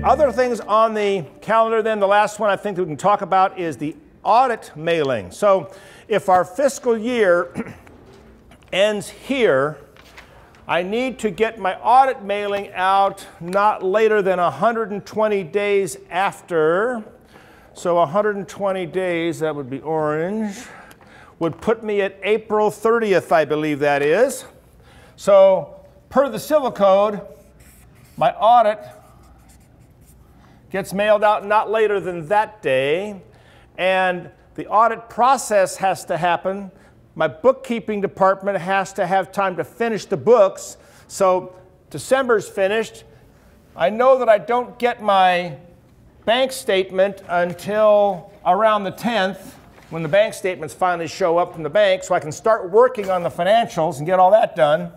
Other things on the calendar then, the last one I think that we can talk about is the audit mailing. So if our fiscal year ends here, I need to get my audit mailing out not later than 120 days after. So 120 days, that would be orange, would put me at April 30th, I believe that is. So per the Civil Code, my audit gets mailed out not later than that day, and the audit process has to happen. My bookkeeping department has to have time to finish the books. So December's finished. I know that I don't get my bank statement until around the 10th, when the bank statements finally show up from the bank, so I can start working on the financials and get all that done.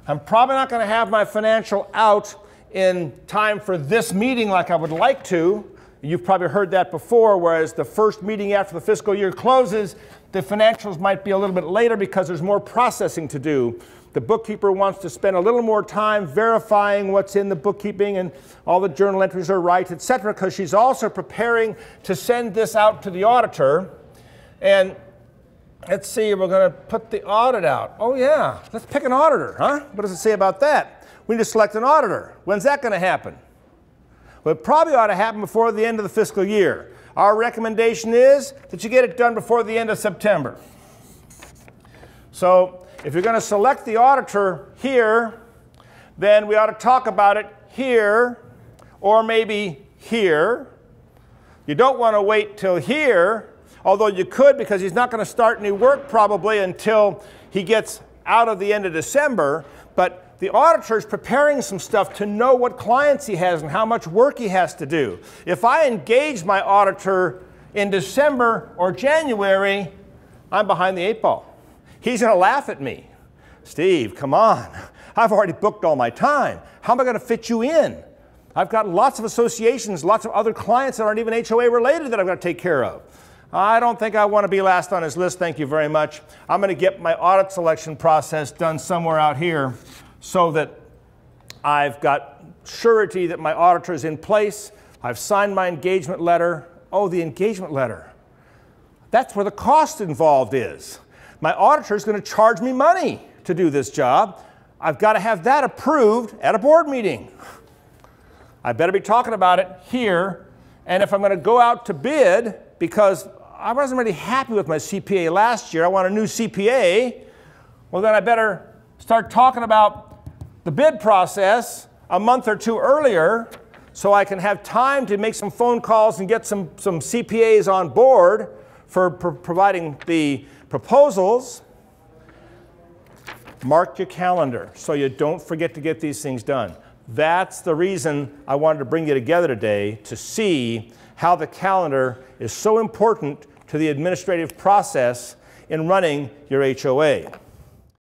I'm probably not going to have my financial out in time for this meeting like I would like to. You've probably heard that before, whereas the first meeting after the fiscal year closes, the financials might be a little bit later because there's more processing to do. The bookkeeper wants to spend a little more time verifying what's in the bookkeeping and all the journal entries are right, etc., because she's also preparing to send this out to the auditor. And let's see, we're going to put the audit out. Oh yeah, let's pick an auditor, huh? What does it say about that? We need to select an auditor. When's that going to happen? Well, it probably ought to happen before the end of the fiscal year. Our recommendation is that you get it done before the end of September. So if you're going to select the auditor here, then we ought to talk about it here or maybe here. You don't want to wait till here, although you could, because he's not going to start new work probably until he gets out of the end of December. But the auditor is preparing some stuff to know what clients he has and how much work he has to do. If I engage my auditor in December or January, I'm behind the 8 ball. He's going to laugh at me. Steve, come on. I've already booked all my time. How am I going to fit you in? I've got lots of associations, lots of other clients that aren't even HOA related that I've got to take care of. I don't think I want to be last on his list. Thank you very much. I'm going to get my audit selection process done somewhere out here, so that I've got surety that my auditor is in place. I've signed my engagement letter. Oh, the engagement letter. That's where the cost involved is. My auditor is going to charge me money to do this job. I've got to have that approved at a board meeting. I better be talking about it here. And if I'm going to go out to bid, because I wasn't really happy with my CPA last year, I want a new CPA, well then I better start talking about the bid process a month or two earlier so I can have time to make some phone calls and get some CPAs on board for providing the proposals. Mark your calendar so you don't forget to get these things done. That's the reason I wanted to bring you together today, to see how the calendar is so important to the administrative process in running your HOA.